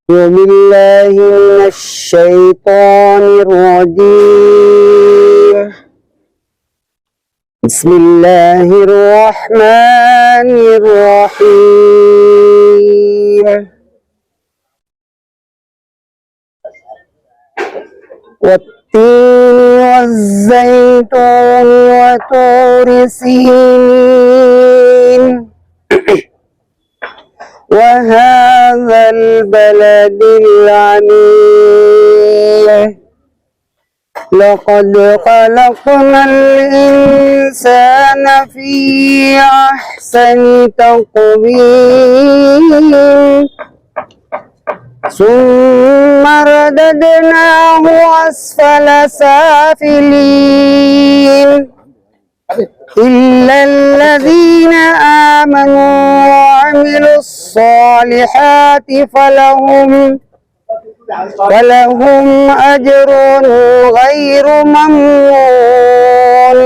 बिल्लाहि मिनश्शैतानिर्रजीम बिस्मिल्लाहिर्रहमानिर्रहीम वत्तीन वज़्ज़ैतून वतूर सीनीन वहाज़ल बलदिल अमीन लक़द ख़लक़नल इंसान फ़ी अहसनि तक़वीम सुम्मा रददनाहु अस्फ़ल साफ़िलीन इल्लल्लज़ीना आमनू वअमिलुस्सालिहात फलहुम अज्रुन गैरु ममनून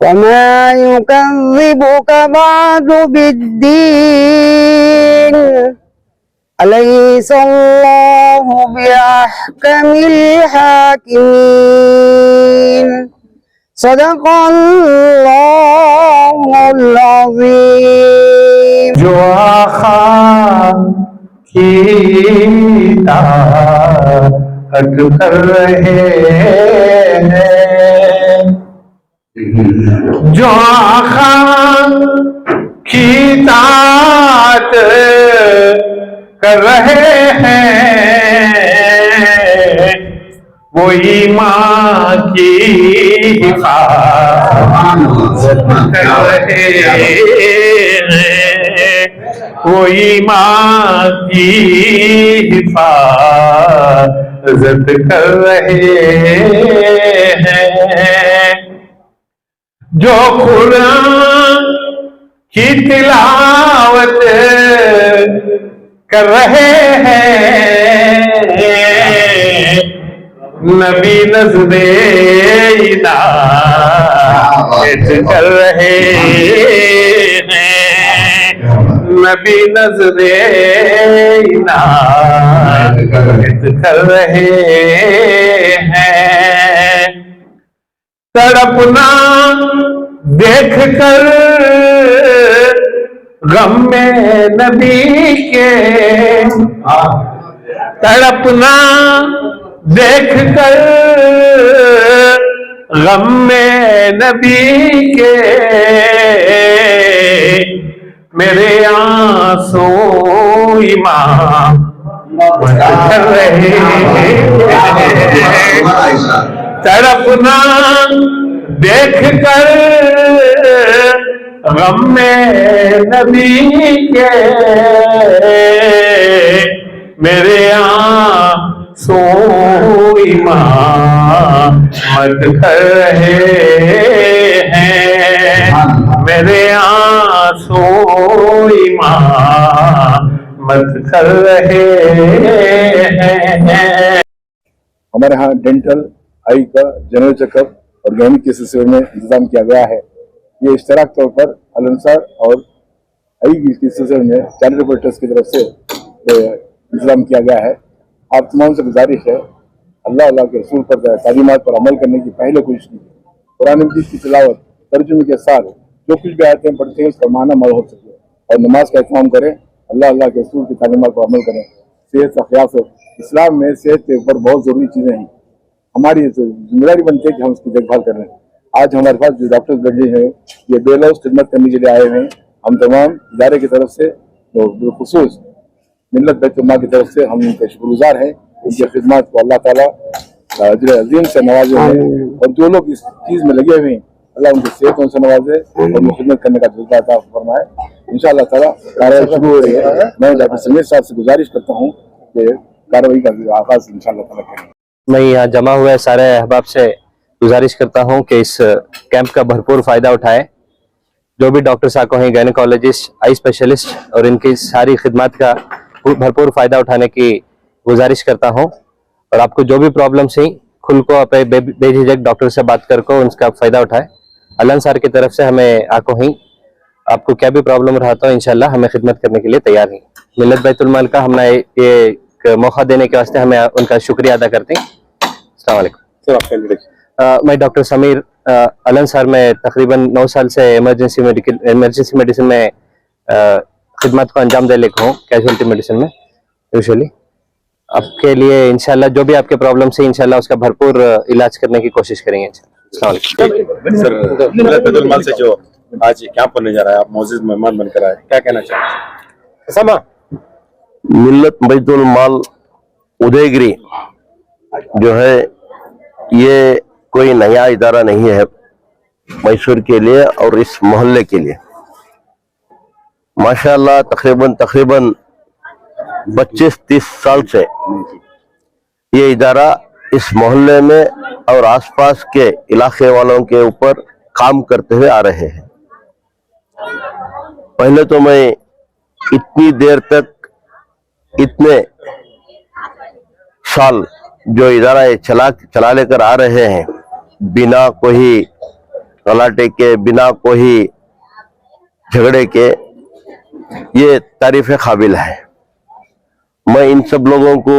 वमा युकज़्ज़िबुका बअदु बिद्दीन अलैहिस्सलाहु बिअहकमिल हाकिमीन सदक़ल्लाहुल अज़ीम। जो आखा की ताकत कर रहे हैं, जो आखा की ताकत कर रहे हैं, वो ईमान की हिफाज़त कर रहे हैं, वो ईमान की हिफाज़त कर रहे हैं। जो कुरान की तिलावत कर रहे हैं, नबी नज़्रे इनायत कर रहे हैं, नबी नज़्रे इनायत कर रहे हैं। तड़पना देख कर गम में नबी के, तड़पना देख कर गम में नबी के, मेरे आंसू ईमान कर रहे हैं। तड़पना देख कर गम में नबी के, मेरे आंसू ईमान मत कर रहे हैं, मेरे आंसू ईमान मत कर रहे हैं। हमारे यहाँ डेंटल, आई का जनरल चेकअप और गैनिक के सिलसिले में इंतजाम किया गया है। ये इश्तराक तौर पर अल अंसार और आई के सिलसिले में चैरिटेबल ट्रस्ट की तरफ से इंतजाम किया गया है। आप तमाम से गुजारिश है, अल्लाह के रसूल पर तालीमात पर अमल करने की पहले कोशिश कीजिए। कुरान मजीद की तिलावत तर्जुमे के साथ जो कुछ भी आयतें पढ़ते हैं उसका माना मल हो सके, और नमाज का एहतमाम करें, अल्लाह के रसूल की तालीमात पर अमल करें। सेहत का ख्याल हो, इस्लाम में सेहत के ऊपर बहुत ज़रूरी चीज़ें हैं। हमारी जिम्मेदारी बनती है कि हम उसकी देखभाल कर रहे हैं। आज हमारे पास जो डॉक्टर्स बैठे हैं, ये बेलौस खिदमत करने के लिए आए हैं। हम तमाम इदारे की तरफ से, बिलखुसूस मिल्लत बैतुल्लाह की तरफ से हम उनके शुक्रगुजार हैं। उनकी खिदमत को अल्लाह ताला अजर अजीम से नवाजे हैं, और जो लोग इस चीज़ में लगे हुए हैं, अल्लाह उनकी सेहतों से नवाजे और खिदमत करने का जज्बा अता फरमाए। इंशाअल्लाह ताला कार्रवाई शुरू हो रही है। मैं डॉक्टर समीर साहब से गुजारिश करता हूँ कि कार्रवाई का आगाज इंशाअल्लाह ताला करें। मैं यहाँ जमा हुए सारे अहबाब से गुजारिश करता हूँ कि इस कैंप का भरपूर फ़ायदा उठाए। जो भी डॉक्टर साहब हैं, गायनेकोलॉजिस्ट, आई स्पेशलिस्ट, और इनकी सारी खिदमत का भरपूर फ़ायदा उठाने की गुजारिश करता हूँ। और आपको जो भी प्रॉब्लम्स हैं, खुल को अपने बेझिझक डॉक्टर से बात करके उनका फ़ायदा उठाए। अल अंसार की तरफ से हमें आको ही आपको क्या भी प्रॉब्लम रहा तो इंशाल्लाह हमें खिदमत करने के लिए तैयार हैं। मिल्लत बैतुल माल का हमने ये एक मौका देने के वास्ते हमें उनका शुक्रिया अदा करते हैं। अस्सलाम वालेकुम। सर आपका इंट्रोडक्शन। मैं डॉक्टर समीर अलन सर, मैं तकरीबन 9 साल से इमरजेंसी मेडिसिन में खिदमत को अंजाम दे लेकर हूँ, कैजुअलिटी मेडिसिन में यूजुअली। आपके लिए इंशाल्लाह जो भी आपके प्रॉब्लम है इंशाल्लाह उसका भरपूर इलाज करने की कोशिश करेंगे। अस्सलाम वालेकुम। सर मिल्लत बैतुल माल से जो आज कैंप होने जा रहा है, आप मौजूद मेहमान बनकर आए, क्या कहना चाहेंगे? समा मिल्लत बैतुल माल उदयगिरी जो है ये कोई नया इदारा नहीं है मैसूर के लिए और इस मोहल्ले के लिए। माशाअल्लाह तकरीबन 25-30 साल से ये इदारा इस मोहल्ले में और आसपास के इलाके वालों के ऊपर काम करते हुए आ रहे हैं। पहले तो मैं इतनी देर तक इतने साल जो इदारा ये चला लेकर आ रहे हैं बिना कोई गलाटे के, बिना कोई झगड़े के, ये तारीफ काबिल है। मैं इन सब लोगों को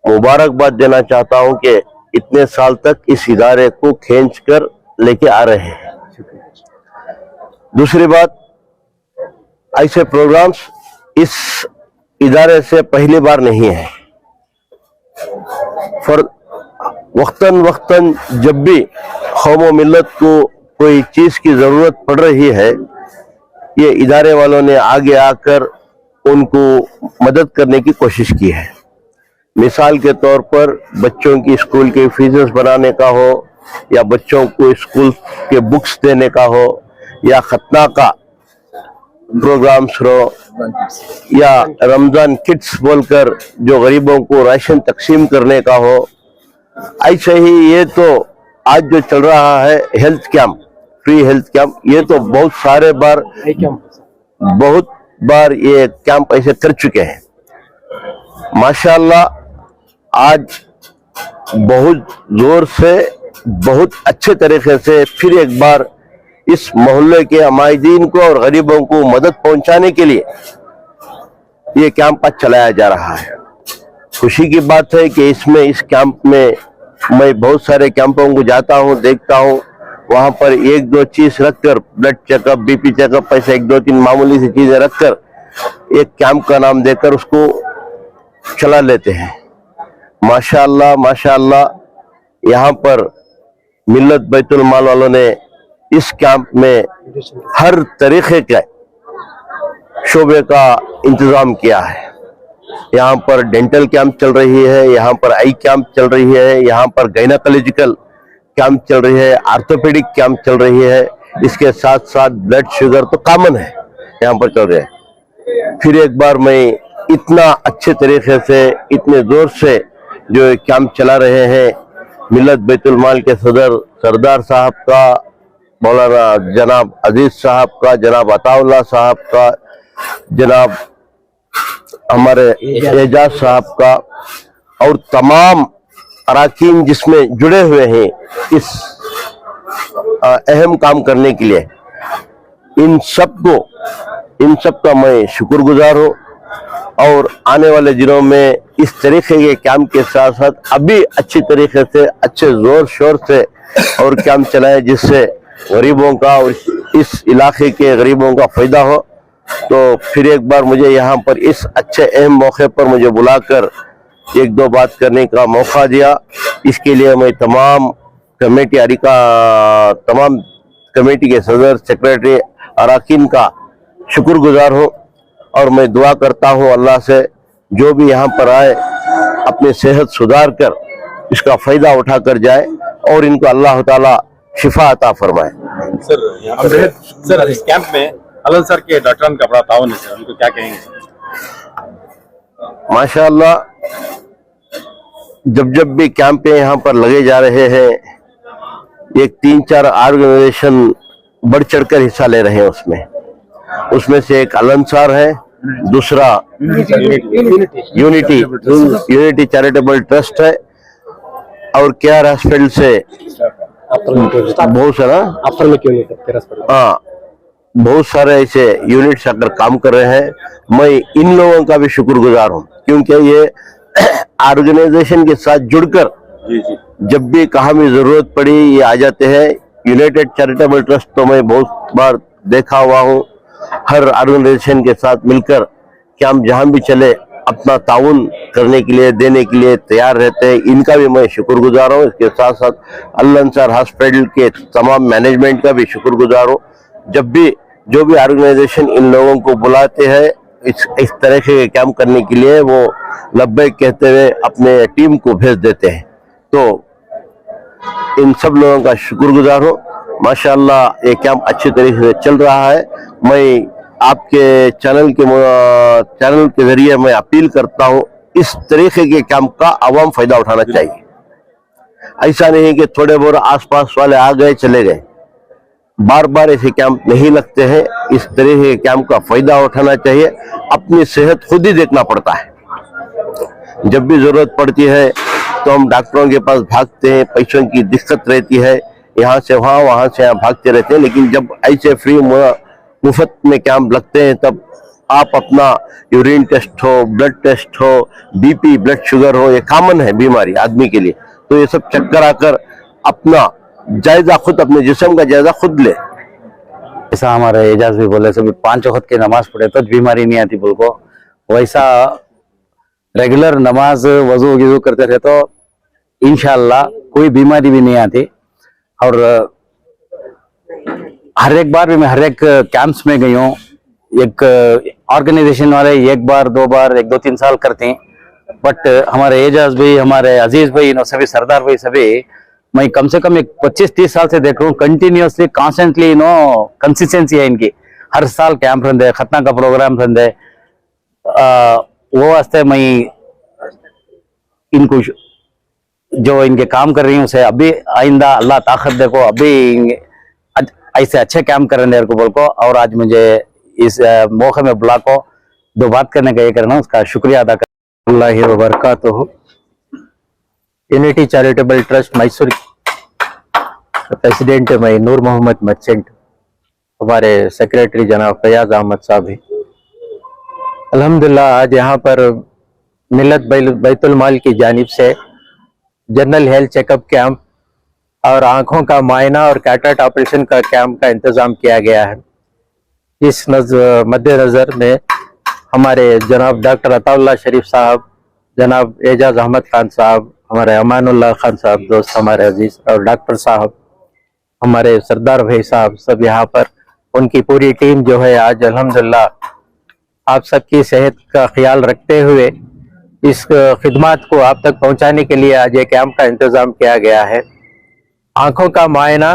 मुबारकबाद देना चाहता हूं कि इतने साल तक इस इदारे को खींच कर लेके आ रहे हैं। दूसरी बात, ऐसे प्रोग्राम्स इस इदारे से पहली बार नहीं है। वक्तन जब भी कौम मिल्लत को कोई चीज की जरूरत पड़ रही है, ये इदारे वालों ने आगे आकर उनको मदद करने की कोशिश की है। मिसाल के तौर पर बच्चों की स्कूल के फीसेस बनाने का हो, या बच्चों को स्कूल के बुक्स देने का हो, या खतना का प्रोग्राम्स हो, या रमजान किट्स बोलकर जो गरीबों को राशन तकसीम करने का हो। ऐसे ही ये तो आज जो चल रहा है health camp, free health camp, ये तो बहुत बार ये कैंप ऐसे कर चुके हैं। माशाअल्लाह आज बहुत जोर से, बहुत अच्छे तरीके से फिर एक बार इस मोहल्ले के अमायदीन को और गरीबों को मदद पहुंचाने के लिए ये कैंप आज चलाया जा रहा है। खुशी की बात है कि इस कैंप में मैं बहुत सारे कैंपों को जाता हूं, देखता हूं, वहां पर 1-2 चीज रखकर, ब्लड चेकअप, बीपी चेकअप, ऐसे 1-2-3 मामूली सी चीजें रखकर एक कैंप का नाम देकर उसको चला लेते हैं। माशाअल्लाह यहाँ पर मिल्लत बैतुल माल वालों ने इस कैंप में हर तरीके के शोबे का इंतजाम किया है। यहाँ पर डेंटल कैंप चल रही है, यहाँ पर आई कैंप चल रही है, यहाँ पर गायनेकोलॉजिकल कैंप चल रही है, आर्थोपेडिक कैंप चल रही है। इसके साथ साथ ब्लड शुगर तो कॉमन है, यहाँ पर चल रहे हैं। फिर एक बार मैं इतना अच्छे तरीके से, इतने जोर से जो कैंप चला रहे हैं मिल्लत बैतुल माल के सदर सरदार साहब का, मौलाना जनाब अजीज साहब का, जनाब अताउल्लाह साहब का, जनाब हमारे एजाज साहब का, और तमाम अराकीन जिसमें जुड़े हुए हैं इस अहम काम करने के लिए, इन सब का मैं शुक्रगुजार हूँ। और आने वाले दिनों में इस तरीके के कैंप के साथ साथ अभी अच्छी तरीके से, अच्छे जोर शोर से और कैंप चलाए, जिससे गरीबों का और इस इलाके के गरीबों का फायदा हो। तो फिर एक बार मुझे यहाँ पर इस अच्छे अहम मौके पर मुझे बुलाकर 1-2 बात करने का मौका दिया, इसके लिए मैं तमाम कमेटी के सदर, सेक्रेटरी, अराकीन का शुक्रगुजार हूँ। और मैं दुआ करता हूँ अल्लाह से जो भी यहाँ पर आए अपनी सेहत सुधार कर इसका फायदा उठा कर जाए और इनको अल्लाह ताला शिफा अता फरमाए। सर इस कैंप में अलन सर के डॉक्टरन का बड़ा ताउन है, सर उनको क्या कहेंगे? माशाअल्लाह जब भी कैंप यहाँ पर लगे जा रहे हैं, एक 3-4 ऑर्गेनाइजेशन बढ़ चढ़कर हिस्सा ले रहे हैं। उसमें से एक अलन सर है, दूसरा यूनिटी चैरिटेबल ट्रस्ट है, और केआर हॉस्पिटल से बहुत सारा, हाँ, बहुत सारे ऐसे यूनिट्स अगर काम कर रहे हैं। मैं इन लोगों का भी शुक्रगुजार हूँ, क्योंकि ये ऑर्गेनाइजेशन के साथ जुड़कर जी जी जब भी कहाँ भी जरूरत पड़ी ये आ जाते हैं। यूनाइटेड चैरिटेबल ट्रस्ट तो मैं बहुत बार देखा हुआ हूँ, हर ऑर्गेनाइजेशन के साथ मिलकर कि हम जहां भी चले अपना ताउन करने के लिए, देने के लिए तैयार रहते हैं। इनका भी मैं शुक्रगुजार हूँ। इसके साथ साथ अल अंसार हॉस्पिटल के तमाम मैनेजमेंट का भी शुक्रगुजार हूँ। जब भी जो भी ऑर्गेनाइजेशन इन लोगों को बुलाते हैं इस तरह के काम करने के लिए, वो लब्बैक कहते हुए अपने टीम को भेज देते हैं। तो इन सब लोगों का शुक्रगुजार हूँ। माशाअल्लाह ये काम अच्छी तरीके से चल रहा है। मैं आपके चैनल के जरिए मैं अपील करता हूँ, इस तरीके के काम का आवाम फायदा उठाना चाहिए। ऐसा नहीं कि थोड़े बहुत आसपास वाले आ गए चले गए, बार बार ऐसे कैंप नहीं लगते हैं। इस तरह के कैंप का फायदा उठाना चाहिए। अपनी सेहत खुद ही देखना पड़ता है। जब भी जरूरत पड़ती है तो हम डॉक्टरों के पास भागते हैं, पैसों की दिक्कत रहती है, यहाँ से वहाँ वहाँ से यहाँ भागते रहते हैं। लेकिन जब ऐसे फ्री मुफ्त में कैंप लगते हैं तब आप अपना यूरिन टेस्ट हो, ब्लड टेस्ट हो, बीपी ब्लड शुगर हो, ये कॉमन है बीमारी आदमी के लिए, तो ये सब चक्कर आकर अपना जायजा खुद, अपने जिस्म का जायजा खुद ले। ऐसा हमारे एजाज भी बोले सभी 5 वक्त की नमाज पढ़े तो बीमारी नहीं आती बोल को, वैसा रेगुलर नमाज वजू गिजू करते रहे तो इंशाअल्लाह कोई बीमारी भी नहीं आती। और हर एक बार भी मैं हर एक कैंप्स में गई हूँ। एक ऑर्गेनाइजेशन वाले 1 बार 2 बार 1-2-3 साल करते हैं, बट हमारे एजाज भाई, हमारे अजीज भाई, सभी सरदार भाई, सभी मैं कम से कम 25-30 साल से देख रहा हूँ कंटिन्यूसली कॉन्स्टेंटली कंसिस्टेंसी है इनकी। हर साल कैंप रहते, खतना का प्रोग्राम रहते, वो वास्ते मैं इनको जो इनके काम कर रही हूँ उसे अभी आइंदा अल्लाह ताकत देखो, अभी ऐसे अच्छे काम कर रहे हैं को बोल को। और आज मुझे इस मौके में बुला को 2 बात करने का ये करना, उसका शुक्रिया अदा कर। अल्लाह व बरकातहू। Unity charitable trust Mysore president मैं नूर मोहम्मद मर्चेंट, हमारे सेक्रेटरी जनाब फयाज अहमद साहब है। अल्हम्दुलिल्लाह आज यहाँ पर मिल्लत बैतुल माल की जानिब से जनरल हेल्थ चेकअप कैंप और आंखों का मायना और कैटरेक्ट ऑपरेशन का कैंप का इंतजाम किया गया है। इस मद्देनजर में हमारे जनाब डॉक्टर अताउल्लाह शरीफ साहब, जनाब एजाज अहमद खान साहब, हमारे अमानुल्लाह खान साहब दोस्त हमारे अजीज, और डॉक्टर साहब, हमारे सरदार भाई साहब, सब यहाँ पर उनकी पूरी टीम जो है आज अल्हम्दुलिल्लाह आप सबकी सेहत का ख्याल रखते हुए इस खिदमत को आप तक पहुँचाने के लिए आज एक कैंप का इंतजाम किया गया है। आंखों का मायना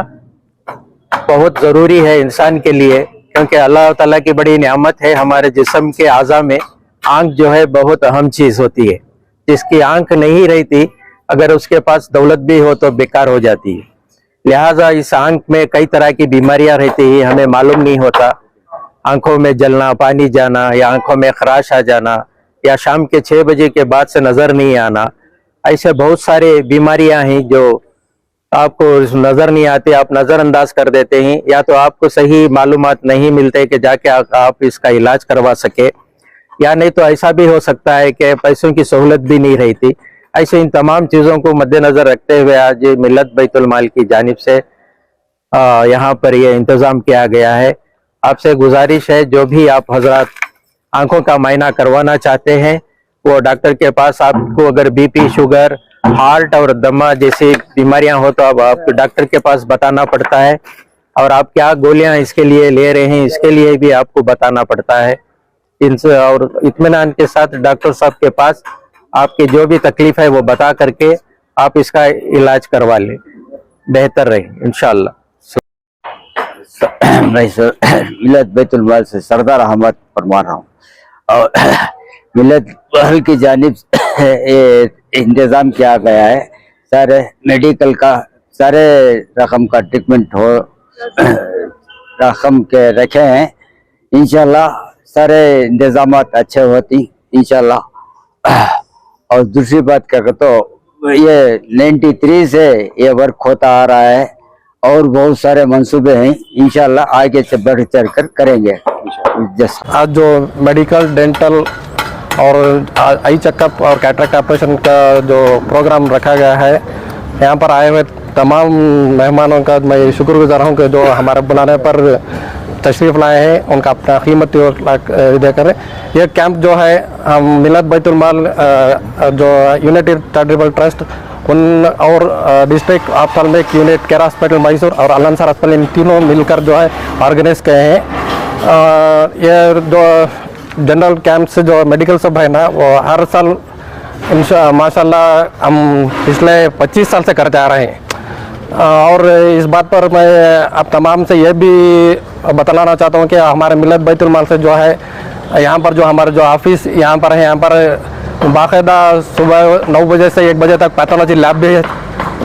बहुत ज़रूरी है इंसान के लिए, क्योंकि अल्लाह ताला की बड़ी नेमत है हमारे जिस्म के आज़ा में। आंख जो है बहुत अहम चीज़ होती है। जिसकी आंख नहीं रहती, अगर उसके पास दौलत भी हो तो बेकार हो जाती है। लिहाजा इस आंख में कई तरह की बीमारियां रहती है, हमें मालूम नहीं होता। आंखों में जलना, पानी जाना, या आंखों में खराश आ जाना, या शाम के 6 बजे के बाद से नज़र नहीं आना, ऐसे बहुत सारे बीमारियां हैं जो आपको नज़र नहीं आती, आप नज़रअंदाज कर देते हैं, या तो आपको सही मालूमात नहीं मिलते कि जाके आप इसका इलाज करवा सके, या नहीं तो ऐसा भी हो सकता है कि पैसों की सहूलत भी नहीं रहती। ऐसे इन तमाम चीज़ों को मद्देनज़र रखते हुए आज मिल्लत बैतुल माल की जानिब से यहाँ पर ये इंतज़ाम किया गया है। आपसे गुजारिश है, जो भी आप हजरात आंखों का मायना करवाना चाहते हैं वो डॉक्टर के पास, आपको अगर बीपी, शुगर, हार्ट और दमा जैसी बीमारियां हो तो अब आपको डॉक्टर के पास बताना पड़ता है, और आप क्या गोलियां इसके लिए ले रहे हैं इसके लिए भी आपको बताना पड़ता है। इनसे और इत्मीनान के साथ डॉक्टर साहब के पास आपकी जो भी तकलीफ है वो बता करके आप इसका इलाज करवा लें, बेहतर रहे इंशाअल्लाह। मैं मिल्लत बैतुल माल से सरदार अहमद फरमा रहा हूँ, और मिल्लत माल की जानिब से इंतज़ाम किया गया है। सारे मेडिकल का सारे रकम का ट्रीटमेंट हो रकम के रखे हैं, इंशाल्लाह सारे इंतजामात अच्छे होती इंशाल्लाह। और दूसरी बात करें तो ये 93 से ये वर्क होता आ रहा है, और बहुत सारे मंसूबे हैं, इंशाल्लाह आगे से बढ़ चढ़ कर करेंगे। जैसे आज जो मेडिकल, डेंटल और आई चेकअप और कैटरेक्ट ऑपरेशन का जो प्रोग्राम रखा गया है, यहाँ पर आए हुए तमाम मेहमानों का मैं शुक्रगुजार हूँ कि जो हमारे बुलाने पर तशरीफ़ लाए हैं, उनका अपना कीमती वक्त देकर। यह कैंप जो है हम मिलत बैतुल माल जो यूनाइटेड चैरिटेबल ट्रस्ट उन और district ophthalmic unit care hospital Mysore और अल अंसार हॉस्पिटल, इन तीनों मिलकर जो है ऑर्गेनाइज किए हैं। ये जो जनरल कैंप से जो मेडिकल सब है ना, वो हर साल माशाल्लाह हम पिछले 25 साल से करते आ रहे हैं। और इस बात पर मैं आप तमाम से ये भी बतलाना चाहता हूँ कि हमारे मिलत बैतुल माल से जो है यहाँ पर जो हमारे जो ऑफिस यहाँ पर है, यहाँ पर बाकायदा सुबह 9 बजे से 1 बजे तक पैथोलॉजी लैब भी है,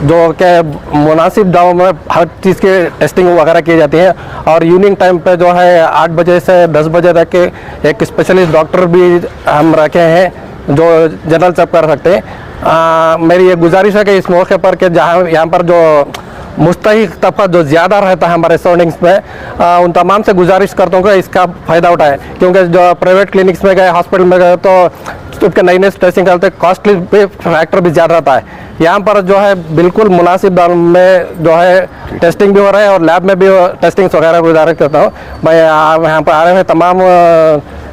जो कि मुनासिब दामों में हर चीज़ की टेस्टिंग वगैरह की जाती है। और इवनिंग टाइम पे जो है 8 बजे से 10 बजे तक के एक स्पेशलिस्ट डॉक्टर भी हम रखे हैं जो जनरल चेक कर सकते हैं। मेरी ये गुजारिश है कि इस मौके पर कि जहाँ यहाँ पर जो मुस्तहिक तबका जो ज़्यादा रहता है हमारे सराउंडिंग्स में, उन तमाम से गुजारिश करता हूँ कि इसका फ़ायदा उठाएं, क्योंकि जो प्राइवेट क्लिनिक्स में गए, हॉस्पिटल में गए तो उसके नई नई टेस्टिंग करते कॉस्टली फैक्टर भी ज़्यादा रहता है। यहाँ पर जो है बिल्कुल मुनासिब दाम में जो है टेस्टिंग भी हो रहा है और लैब में भी टेस्टिंग वगैरह गुजारिश करता हूँ। मैं यहाँ पर आ रहे हैं तमाम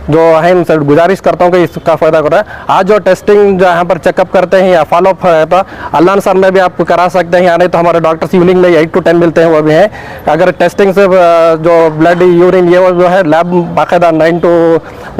जो है उनसे गुजारिश करता हूँ कि इसका फ़ायदा करें। आज जो टेस्टिंग जो यहाँ पर चेकअप करते हैं या फॉलोअप है तो अल्लाह सर में भी आप करा सकते हैं, या नहीं तो हमारे डॉक्टर्स इवनिंग में 8 to 10 मिलते हैं, वो भी हैं। अगर टेस्टिंग से जो ब्लड, यूरिन, ये जो है लैब बाकायदा 9 to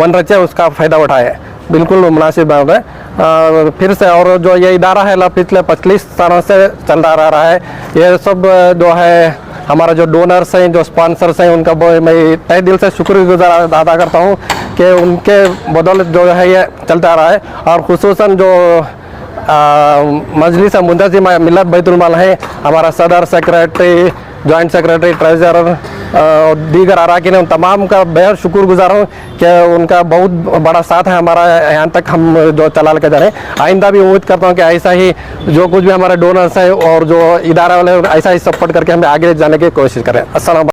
1 रचे, उसका फ़ायदा उठाए, बिल्कुल मुनासिब दाम है। फिर से और जो ये इदारा है पिछले 25 सालों से चल रहा है। ये सब जो है हमारा जो डोनर्स हैं, जो स्पॉन्सर्स हैं, उनका मैं तहे दिल से शुक्रगुजार अदा करता हूँ कि उनके बदौलत जो है ये चलता रहा है। और खुसूसन जो मजलिस मुंतज़िम मिलत बैतुल माल है, हमारा सदर, सेक्रेटरी, जॉइंट सेक्रेटरी, ट्रेजरर और दीगर अराकीन, उन तमाम का बेहद शुक्रगुजार हूँ कि उनका बहुत बड़ा साथ है हमारा, यहाँ तक हम जो चला लेकर जा रहे हैं। आइंदा भी उम्मीद करता हूँ कि ऐसा ही जो कुछ भी हमारे डोनर्स हैं और जो इदारा वाले ऐसा ही सपोर्ट करके हमें आगे जाने की कोशिश करें। अस्सलाम।